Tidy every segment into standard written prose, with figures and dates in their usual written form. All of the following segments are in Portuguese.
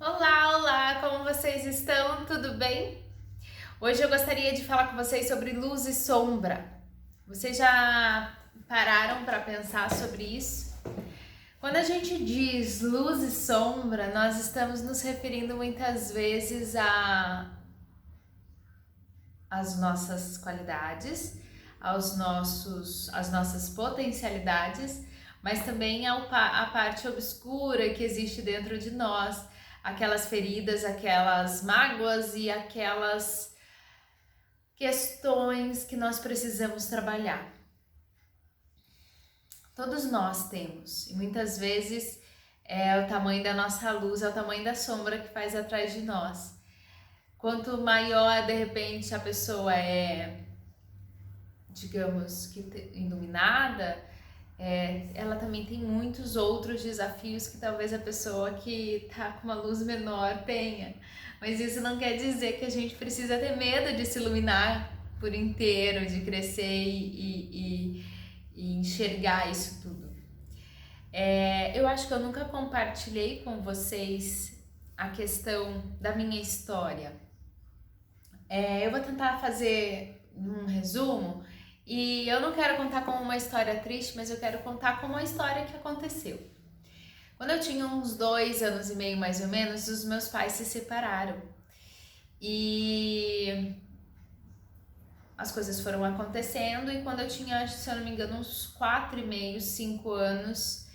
Olá, olá, como vocês estão? Tudo bem? Hoje eu gostaria de falar com vocês sobre luz e sombra. Vocês já pararam para pensar sobre isso? Quando a gente diz luz e sombra, nós estamos nos referindo muitas vezes às nossas qualidades, às nossas potencialidades, mas também à parte obscura que existe dentro de nós, aquelas feridas, aquelas mágoas e aquelas questões que nós precisamos trabalhar. Todos nós temos, e muitas vezes é o tamanho da nossa luz, é o tamanho da sombra que faz atrás de nós. Quanto maior, de repente, a pessoa é, digamos que iluminada, ela também tem muitos outros desafios que talvez a pessoa que tá com uma luz menor tenha. Mas isso não quer dizer que a gente precisa ter medo de se iluminar por inteiro, de crescer e enxergar isso tudo. Eu acho que eu nunca compartilhei com vocês a questão da minha história. Eu vou tentar fazer um resumo e eu não quero contar como uma história triste, mas eu quero contar como uma história que aconteceu. Quando eu tinha uns 2 anos e meio mais ou menos, os meus pais se separaram e as coisas foram acontecendo e quando eu tinha, se eu não me engano, uns 4 e meio, 5 anos,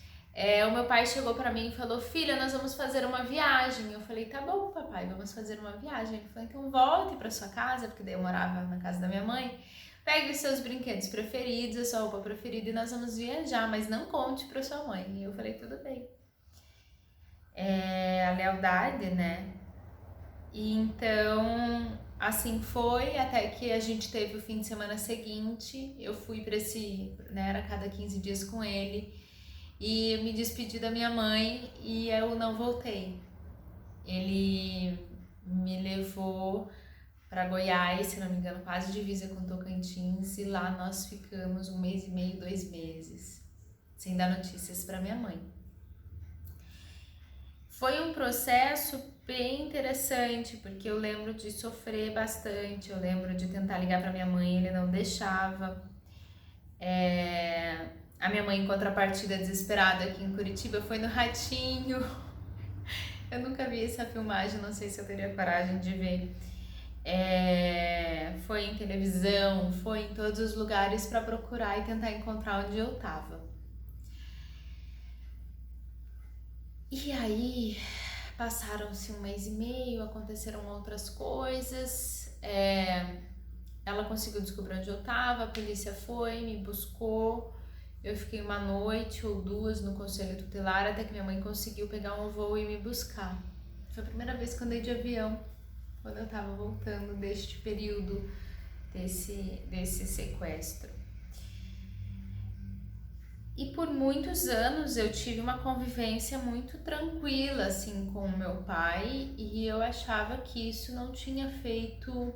o meu pai chegou pra mim e falou: filha, nós vamos fazer uma viagem. Eu falei: tá bom, papai, vamos fazer uma viagem. Ele falou: então volte pra sua casa, porque daí eu morava na casa da minha mãe. Pegue os seus brinquedos preferidos, a sua roupa preferida e nós vamos viajar, mas não conte pra sua mãe. E eu falei: tudo bem. A lealdade, né? E então, assim foi, até que a gente teve o fim de semana seguinte. Eu fui pra né, era cada 15 dias com ele. E me despedi da minha mãe e eu não voltei. Ele me levou para Goiás, se não me engano, quase divisa com Tocantins, e lá nós ficamos 1 mês e meio, 2 meses, sem dar notícias para minha mãe. Foi um processo bem interessante, porque eu lembro de sofrer bastante, eu lembro de tentar ligar para minha mãe, ele não deixava. A minha mãe, em contrapartida, desesperada aqui em Curitiba, foi no Ratinho. Eu nunca vi essa filmagem, não sei se eu teria coragem de ver. Foi em televisão, foi em todos os lugares para procurar e tentar encontrar onde eu tava. E aí, passaram-se 1 mês e meio, aconteceram outras coisas. Ela conseguiu descobrir onde eu tava, a polícia foi, me buscou. Eu fiquei uma noite ou duas no conselho tutelar até que minha mãe conseguiu pegar um voo e me buscar. Foi a primeira vez que eu andei de avião, quando eu tava voltando deste período, desse sequestro. E por muitos anos eu tive uma convivência muito tranquila assim com o meu pai e eu achava que isso não tinha feito,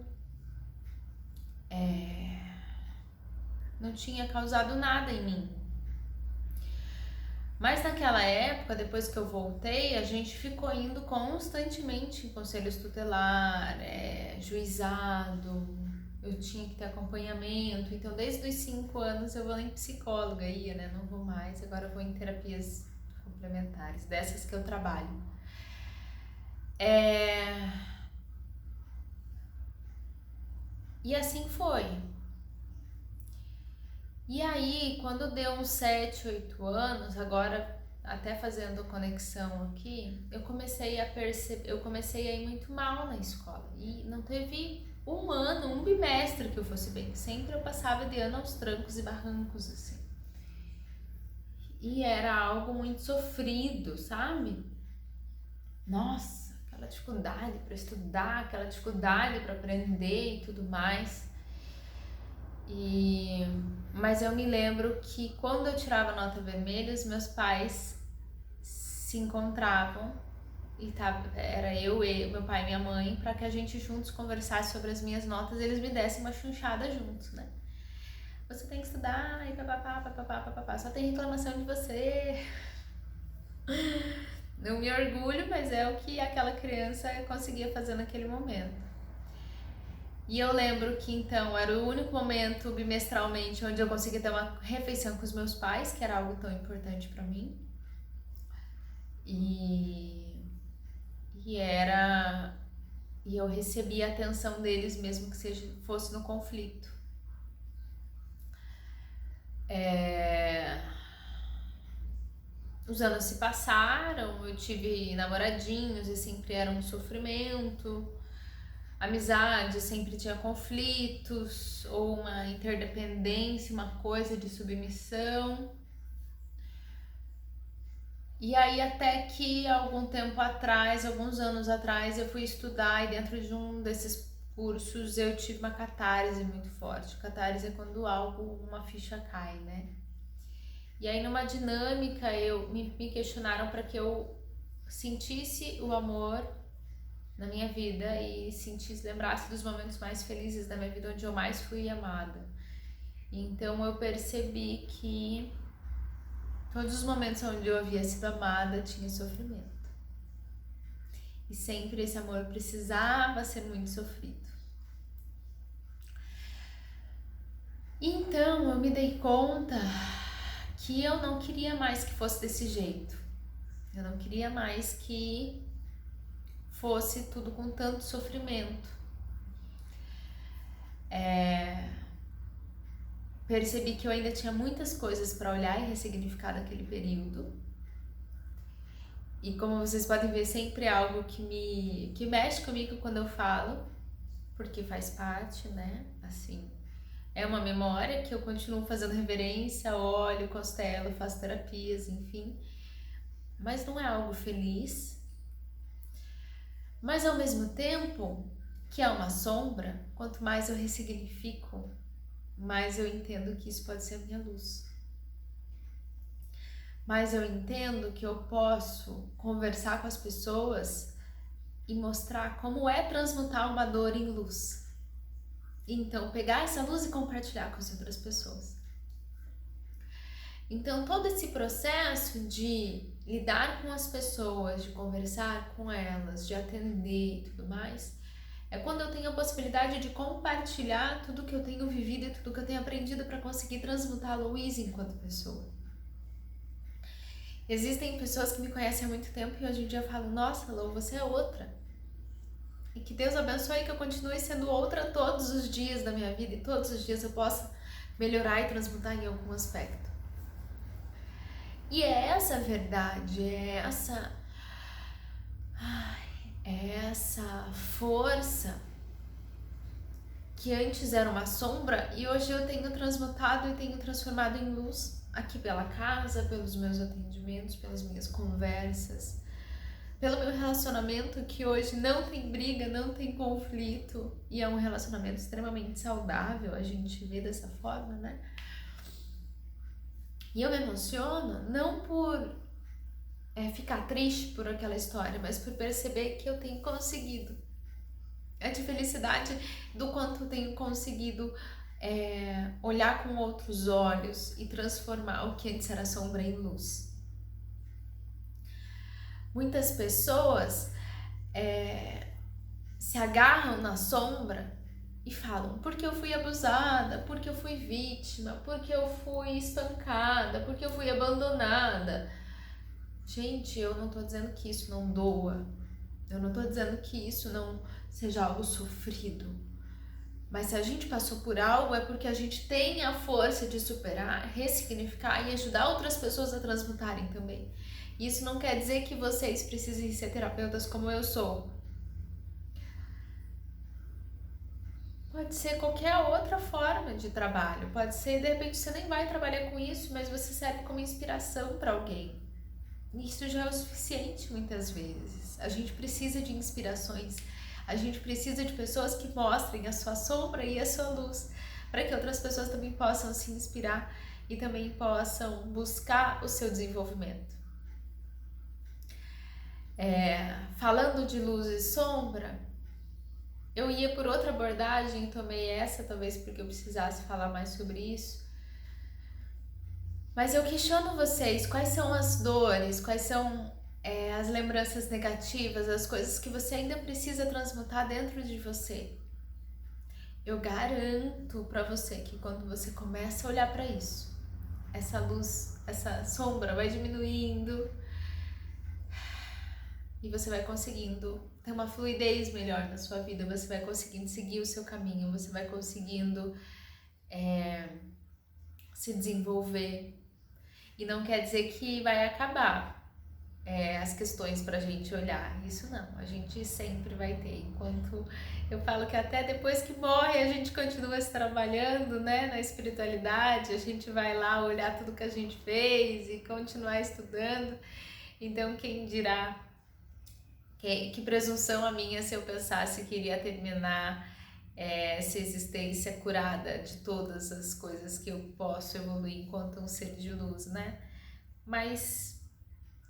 não tinha causado nada em mim. Mas naquela época, depois que eu voltei, a gente ficou indo constantemente em conselhos tutelar, juizado, eu tinha que ter acompanhamento. Então, desde os 5 anos eu vou em psicóloga, ia, né? Não vou mais, agora eu vou em terapias complementares, dessas que eu trabalho. E assim foi. E aí, quando deu uns 7, 8 anos, agora até fazendo conexão aqui, eu comecei a perceber, eu comecei a ir muito mal na escola. E não teve um ano, um bimestre que eu fosse bem. Sempre eu passava de ano aos trancos e barrancos, assim. E era algo muito sofrido, sabe? Nossa, aquela dificuldade para estudar, aquela dificuldade para aprender e tudo mais. Mas eu me lembro que quando eu tirava nota vermelha, os meus pais se encontravam e era eu, meu pai e minha mãe, para que a gente juntos conversasse sobre as minhas notas e eles me dessem uma chunchada juntos, né? Você tem que estudar e papapá, papapá, papapá, só tem reclamação de você. Não me orgulho, mas é o que aquela criança conseguia fazer naquele momento. E eu lembro que então era o único momento bimestralmente onde eu conseguia ter uma refeição com os meus pais, que era algo tão importante para mim. E eu recebia a atenção deles mesmo que fosse no conflito. Os anos se passaram, eu tive namoradinhos e sempre era um sofrimento. Amizade sempre tinha conflitos ou uma interdependência, uma coisa de submissão. E aí até que alguns anos atrás, eu fui estudar e dentro de um desses cursos eu tive uma catarse muito forte. Catarse é quando uma ficha cai, né? E aí numa dinâmica me questionaram para que eu sentisse o amor na minha vida e lembrasse dos momentos mais felizes da minha vida, onde eu mais fui amada. Então eu percebi que todos os momentos onde eu havia sido amada tinha sofrimento. E sempre esse amor precisava ser muito sofrido. Então eu me dei conta que eu não queria mais que fosse desse jeito. Eu não queria mais que fosse tudo com tanto sofrimento. Percebi que eu ainda tinha muitas coisas para olhar e ressignificar daquele período. E como vocês podem ver, sempre é algo que mexe comigo quando eu falo, porque faz parte, né? Assim, é uma memória que eu continuo fazendo reverência, olho, constelo, faço terapias, enfim. Mas não é algo feliz. Mas ao mesmo tempo, que é uma sombra, quanto mais eu ressignifico, mais eu entendo que isso pode ser a minha luz. Mas eu entendo que eu posso conversar com as pessoas e mostrar como é transmutar uma dor em luz. Então, pegar essa luz e compartilhar com as outras pessoas. Então, todo esse processo de lidar com as pessoas, de conversar com elas, de atender e tudo mais, é quando eu tenho a possibilidade de compartilhar tudo que eu tenho vivido e tudo que eu tenho aprendido para conseguir transmutar a Louise enquanto pessoa. Existem pessoas que me conhecem há muito tempo e hoje em dia falam: nossa, Lou, você é outra. E que Deus abençoe que eu continue sendo outra todos os dias da minha vida e todos os dias eu possa melhorar e transmutar em algum aspecto. E é essa a verdade, é essa força que antes era uma sombra e hoje eu tenho transmutado e tenho transformado em luz aqui pela casa, pelos meus atendimentos, pelas minhas conversas, pelo meu relacionamento que hoje não tem briga, não tem conflito e é um relacionamento extremamente saudável, a gente vê dessa forma, né? E eu me emociono não por ficar triste por aquela história, mas por perceber que eu tenho conseguido. É de felicidade do quanto eu tenho conseguido olhar com outros olhos e transformar o que antes era sombra em luz. Muitas pessoas se agarram na sombra e falam: porque eu fui abusada, porque eu fui vítima, porque eu fui espancada, porque eu fui abandonada. Gente, eu não tô dizendo que isso não doa, eu não tô dizendo que isso não seja algo sofrido, mas se a gente passou por algo é porque a gente tem a força de superar, ressignificar e ajudar outras pessoas a transmutarem também. Isso não quer dizer que vocês precisem ser terapeutas como eu sou. Pode ser qualquer outra forma de trabalho, pode ser, de repente você nem vai trabalhar com isso, mas você serve como inspiração para alguém. Isso já é o suficiente muitas vezes. A gente precisa de inspirações, a gente precisa de pessoas que mostrem a sua sombra e a sua luz, para que outras pessoas também possam se inspirar e também possam buscar o seu desenvolvimento. Falando de luz e sombra, eu ia por outra abordagem, tomei essa talvez porque eu precisasse falar mais sobre isso. Mas eu questiono vocês, quais são as dores, quais são as lembranças negativas, as coisas que você ainda precisa transmutar dentro de você. Eu garanto pra você que quando você começa a olhar pra isso, essa luz, essa sombra vai diminuindo e você vai conseguindo ter uma fluidez melhor na sua vida, você vai conseguindo seguir o seu caminho, você vai conseguindo se desenvolver. E não quer dizer que vai acabar as questões pra gente olhar. Isso não, a gente sempre vai ter. Enquanto eu falo que até depois que morre a gente continua se trabalhando, né, na espiritualidade, a gente vai lá olhar tudo que a gente fez e continuar estudando. Então quem dirá, que presunção a minha se eu pensasse que iria terminar essa existência curada de todas as coisas que eu posso evoluir enquanto um ser de luz, né? Mas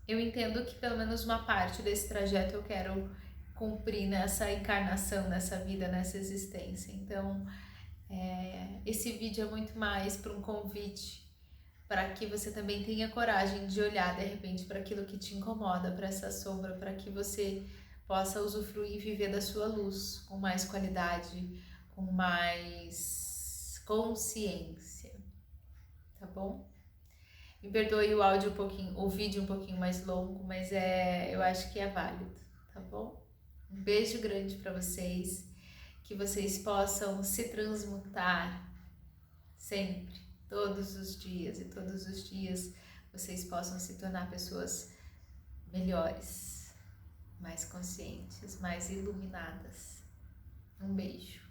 eu entendo que pelo menos uma parte desse trajeto eu quero cumprir nessa encarnação, nessa vida, nessa existência. Então, esse vídeo é muito mais para um convite para que você também tenha coragem de olhar de repente para aquilo que te incomoda, para essa sombra, para que você possa usufruir e viver da sua luz com mais qualidade, com mais consciência, tá bom? Me perdoe o áudio um pouquinho, o vídeo um pouquinho mais longo, mas eu acho que é válido, tá bom? Um beijo grande para vocês, que vocês possam se transmutar sempre, todos os dias, e todos os dias vocês possam se tornar pessoas melhores, mais conscientes, mais iluminadas. Um beijo.